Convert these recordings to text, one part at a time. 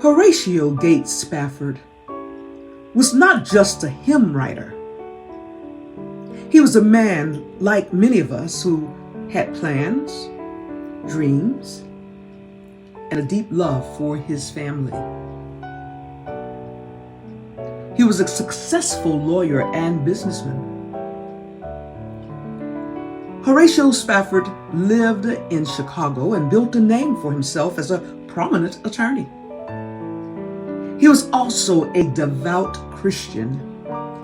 Horatio Gates Spafford was not just a hymn writer. He was a man like many of us who had plans, dreams, and a deep love for his family. He was a successful lawyer and businessman. Horatio Spafford lived in Chicago and built a name for himself as a prominent attorney. He was also a devout Christian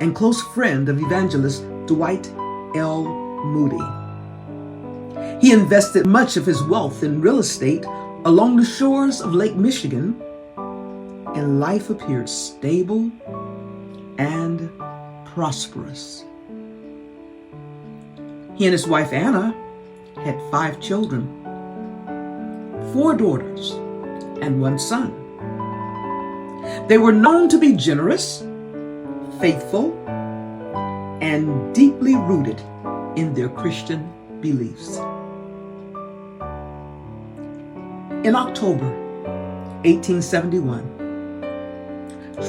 and close friend of evangelist Dwight L. Moody. He invested much of his wealth in real estate along the shores of Lake Michigan, and life appeared stable and prosperous. He and his wife Anna had 5 children, 4 daughters, and 1 son. They were known to be generous, faithful, and deeply rooted in their Christian beliefs. In October 1871,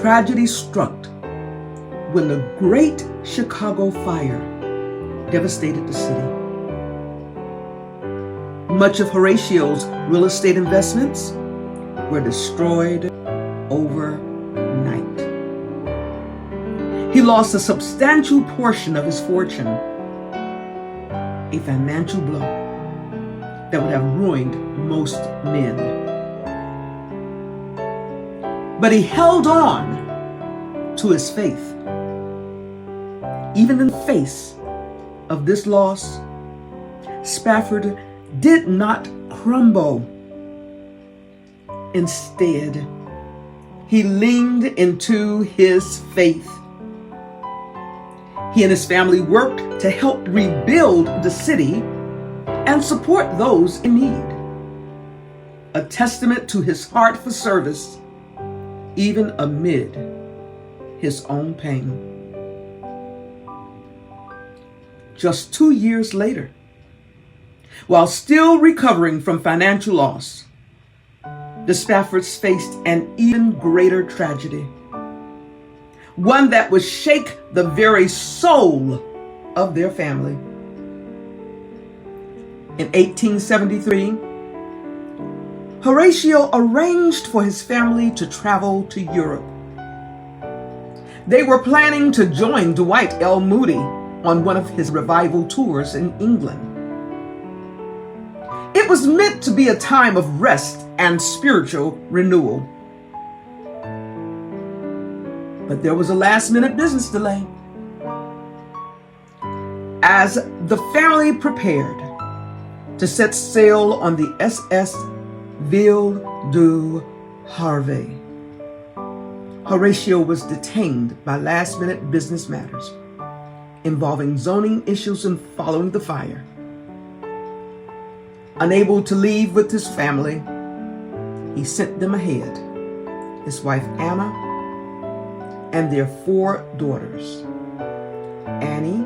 tragedy struck when the Great Chicago Fire devastated the city. Much of Horatio's real estate investments were destroyed overnight. He lost a substantial portion of his fortune, a financial blow that would have ruined most men. But he held on to his faith. Even in the face of this loss, Spafford did not crumble. Instead, he leaned into his faith. He and his family worked to help rebuild the city and support those in need, a testament to his heart for service, even amid his own pain. Just 2 years later, while still recovering from financial loss, the Spaffords faced an even greater tragedy, one that would shake the very soul of their family. In 1873, Horatio arranged for his family to travel to Europe. They were planning to join Dwight L. Moody on one of his revival tours in England. It was meant to be a time of rest and spiritual renewal. But there was a last-minute business delay. As the family prepared to set sail on the SS Ville du Havre, Horatio was detained by last-minute business matters involving zoning issues and following the fire. Unable to leave with his family, he sent them ahead, his wife Anna and their 4 daughters, Annie,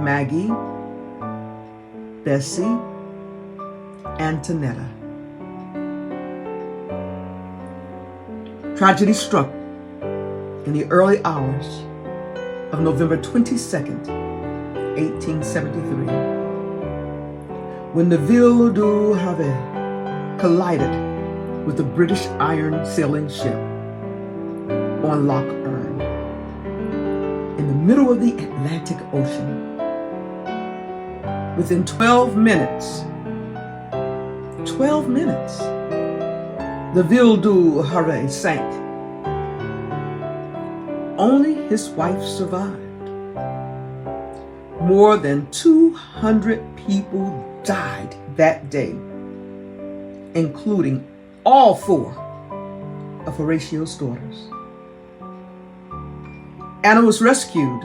Maggie, Bessie, and Tanetta. Tragedy struck in the early hours of November 22nd, 1873, when the Ville du Havre collided with the British iron sailing ship on Loch Earn in the middle of the Atlantic Ocean. Within 12 minutes, the Ville du Havre sank. Only his wife survived. More than 200 people died that day, including all 4 of Horatio's daughters. Anna was rescued,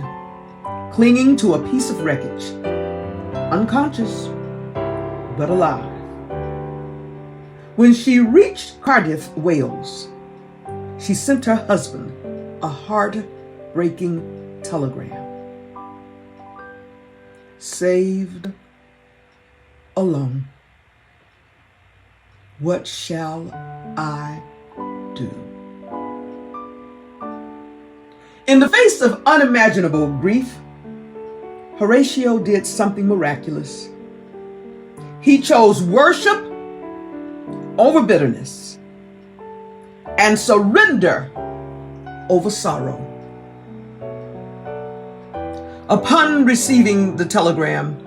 clinging to a piece of wreckage, unconscious but alive. When she reached Cardiff, Wales, she sent her husband a heart-breaking telegram. Saved alone. What shall I In the face of unimaginable grief, Horatio did something miraculous. He chose worship over bitterness and surrender over sorrow. Upon receiving the telegram,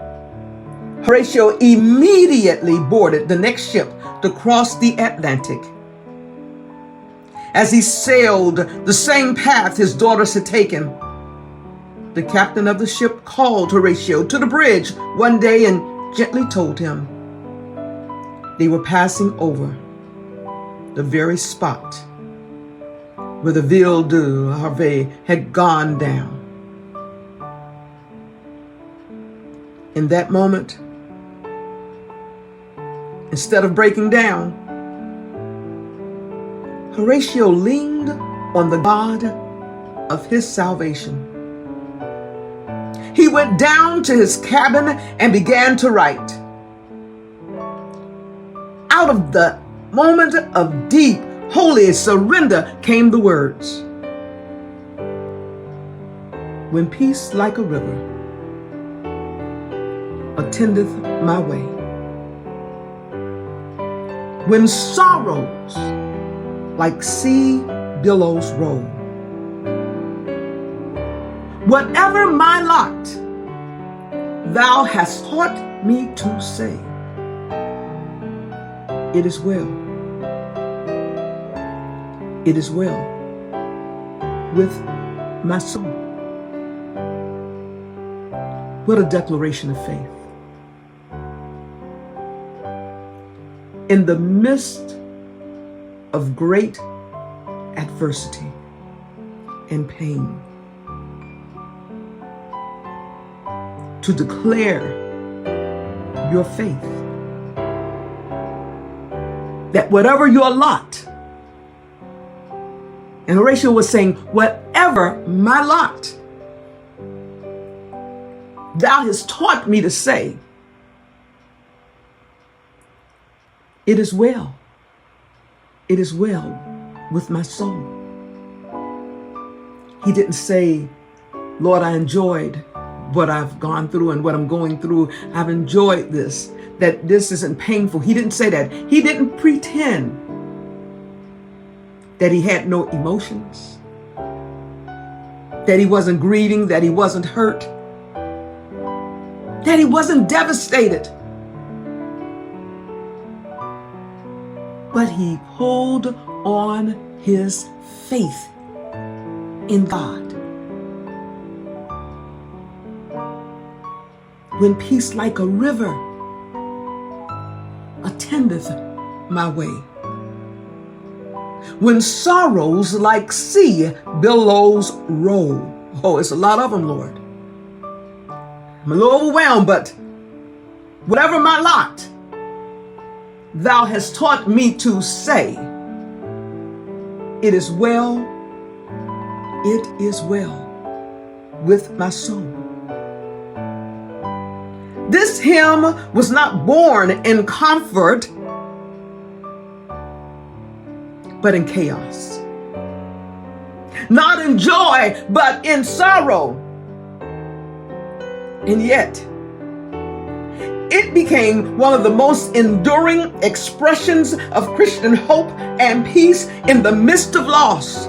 Horatio immediately boarded the next ship to cross the Atlantic. As he sailed the same path his daughters had taken, the captain of the ship called Horatio to the bridge one day and gently told him they were passing over the very spot where the Ville du Havre had gone down. In that moment, instead of breaking down, Horatio leaned on the God of his salvation. He went down to his cabin and began to write. Out of the moment of deep, holy surrender came the words, "When peace like a river attendeth my way, when sorrows like sea billows roll, whatever my lot, thou hast taught me to say, it is well, it is well with my soul." What a declaration of faith. In the midst of great adversity and pain, to declare your faith that whatever your lot, and Horatio was saying, whatever my lot, thou hast taught me to say, it is well. It is well with my soul. He didn't say, Lord, I enjoyed what I've gone through and what I'm going through. I've enjoyed this, that this isn't painful. He didn't say that. He didn't pretend that he had no emotions, that he wasn't grieving, that he wasn't hurt, that he wasn't devastated. But he pulled on his faith in God. When peace like a river attendeth my way, when sorrows like sea billows roll. Oh, it's a lot of them, Lord. I'm a little overwhelmed, but whatever my lot, thou hast taught me to say, it is well with my soul. This hymn was not born in comfort, but in chaos. Not in joy, but in sorrow. And yet, it became one of the most enduring expressions of Christian hope and peace in the midst of loss.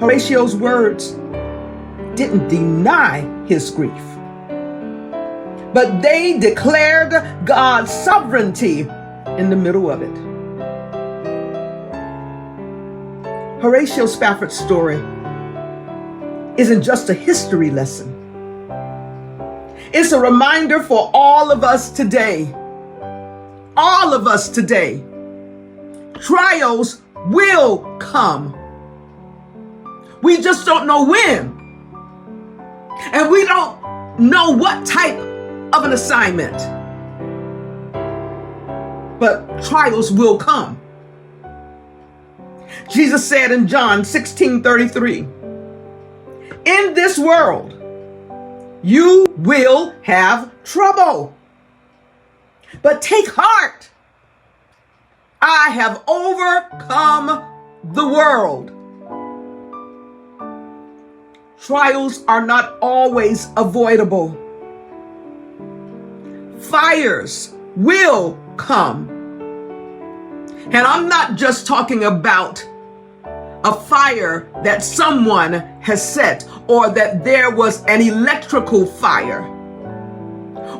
Horatio's words didn't deny his grief, but they declared God's sovereignty in the middle of it. Horatio Spafford's story isn't just a history lesson. It's a reminder for all of us today. All of us today. Trials will come. We just don't know when. And we don't know what type of an assignment. But trials will come. Jesus said in John 16:33, in this world, you will have trouble. But take heart. I have overcome the world. Trials are not always avoidable. Fires will come. And I'm not just talking about a fire that someone has set, or that there was an electrical fire,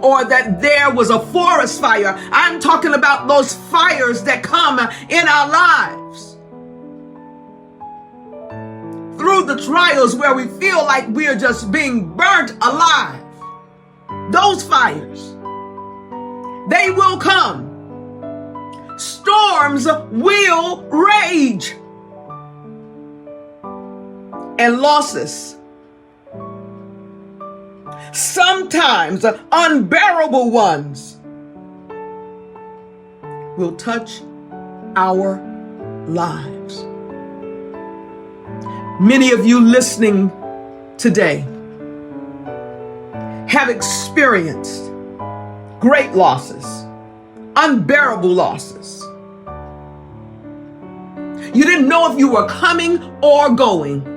or that there was a forest fire. I'm talking about those fires that come in our lives. Through the trials where we feel like we're just being burnt alive. Those fires, they will come. Storms will rage. And losses, sometimes unbearable ones, will touch our lives. Many of you listening today have experienced great losses, unbearable losses. You didn't know if you were coming or going.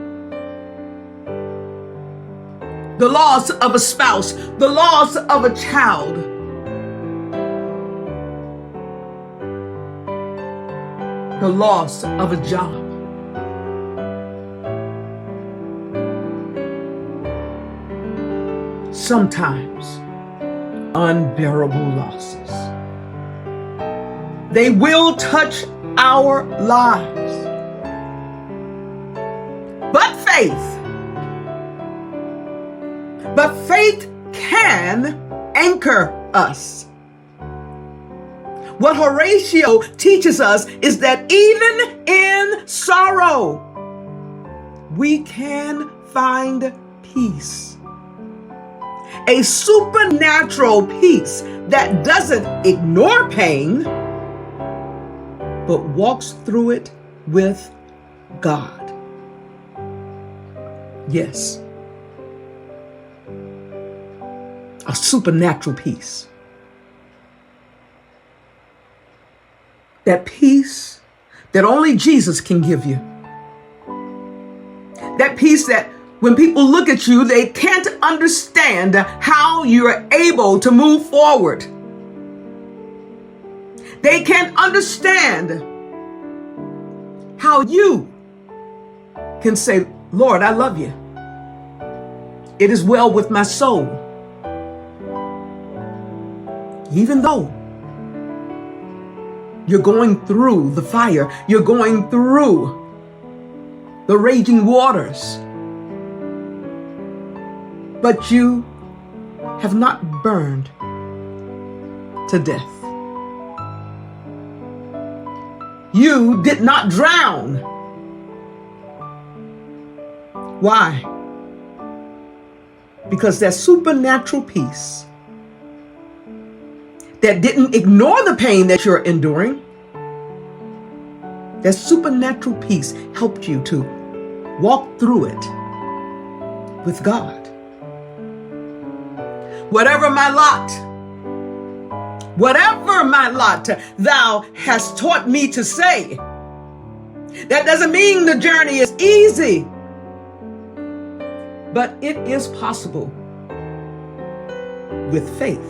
The loss of a spouse, the loss of a child, the loss of a job. Sometimes unbearable losses. They will touch our lives. But faith can anchor us. What Horatio teaches us is that even in sorrow, we can find peace. A supernatural peace that doesn't ignore pain, but walks through it with God. Yes. A supernatural peace. That peace that only Jesus can give you. That peace that when people look at you, they can't understand how you're able to move forward. They can't understand how you can say, Lord, I love you. It is well with my soul. Even though you're going through the fire, you're going through the raging waters, but you have not burned to death. You did not drown. Why? Because that supernatural peace that didn't ignore the pain that you're enduring, that supernatural peace helped you to walk through it with God. Whatever my lot, thou hast taught me to say. That doesn't mean the journey is easy, but it is possible with faith.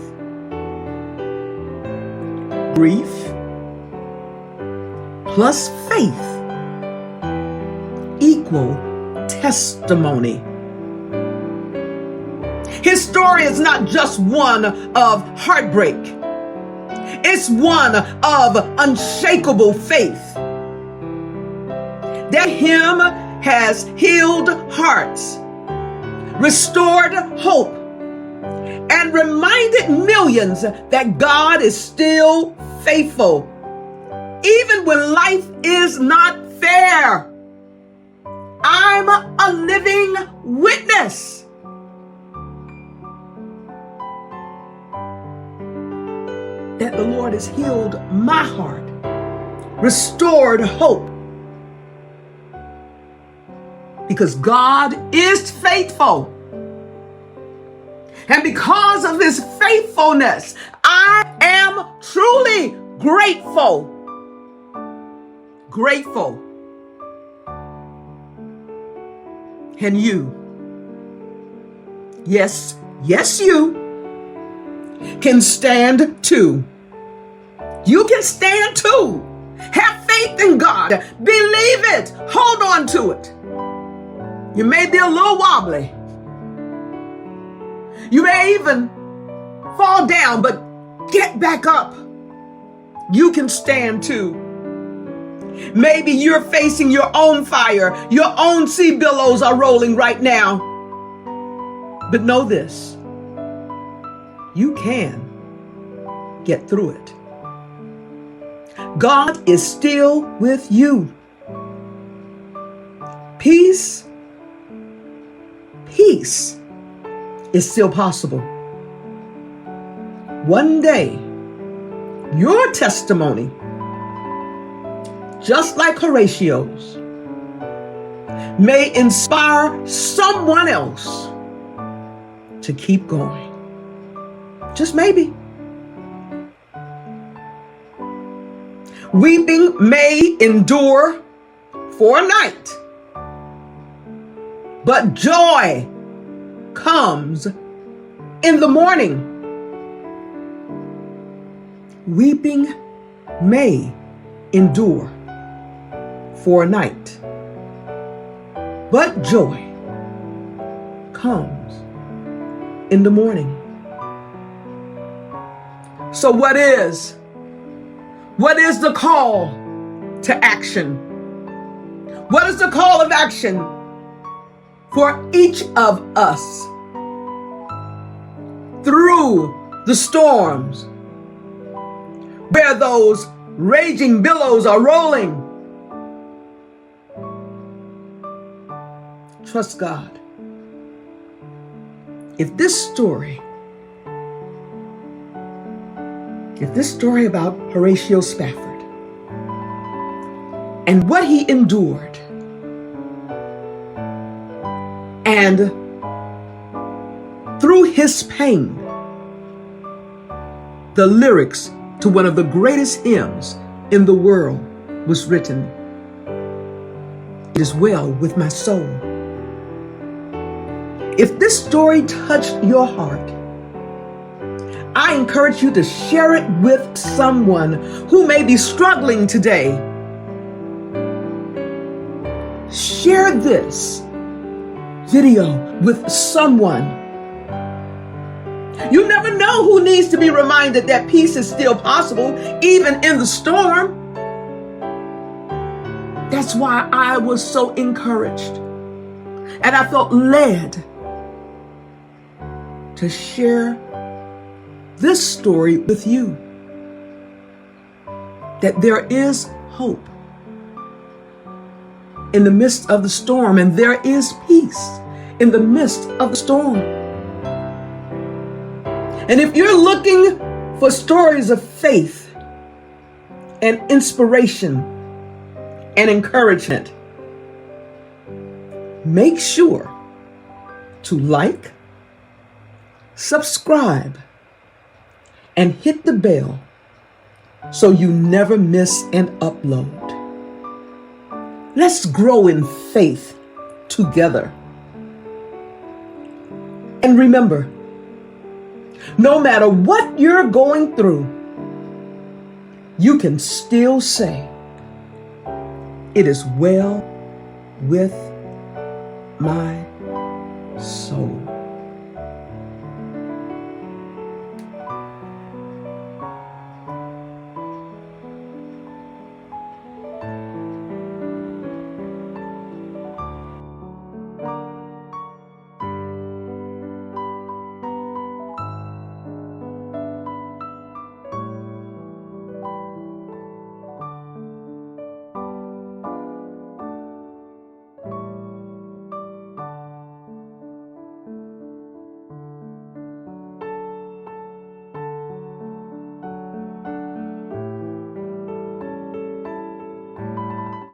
Grief plus faith equal testimony. His story is not just one of heartbreak. It's one of unshakable faith. That hymn has healed hearts, restored hope, and reminded millions that God is still faithful, even when life is not fair. I'm a living witness. That the Lord has healed my heart, restored hope, because God is faithful. And because of his faithfulness, I am truly grateful. Grateful. And you, Yes, yes, you can stand too. You can stand too. Have faith in God. Believe it. Hold on to it. You may be a little wobbly. You may even fall down, but get back up. You can stand too. Maybe you're facing your own fire. Your own sea billows are rolling right now. But know this. You can get through it. God is still with you. Peace is still possible. One day, your testimony, just like Horatio's, may inspire someone else to keep going. Just maybe. Weeping may endure for a night, but joy comes in the morning. Weeping may endure for a night, but joy comes in the morning. So what is the call to action? What is the call of action for each of us through the storms where those raging billows are rolling? Trust God. If this story about Horatio Spafford and what he endured and through his pain, the lyrics to one of the greatest hymns in the world was written, "It is well with my soul." If this story touched your heart, I encourage you to share it with someone who may be struggling today. Share this video with someone. You never know who needs to be reminded that peace is still possible, even in the storm. That's why I was so encouraged, and I felt led to share this story with you, that there is hope in the midst of the storm, and there is peace in the midst of the storm. And if you're looking for stories of faith and inspiration and encouragement, make sure to like, subscribe, and hit the bell so you never miss an upload. Let's grow in faith together. And remember, no matter what you're going through, you can still say, "It is well with my soul."